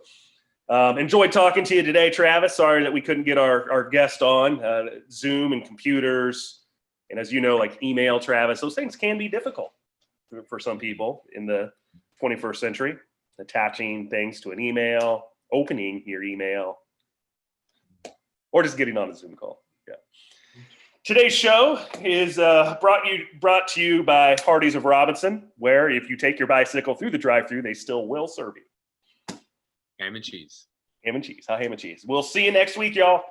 Enjoyed talking to you today, Travis. Sorry that we couldn't get our guest on. Zoom and computers, and as you know, like email, Travis, those things can be difficult for some people in the 21st century. Attaching things to an email, opening your email, or just getting on a Zoom call. Yeah. Today's show is brought to you by Hardee's of Robinson, where if you take your bicycle through the drive-thru, they still will serve you Ham and cheese. Ham and cheese. How ham and cheese. We'll see you next week, y'all.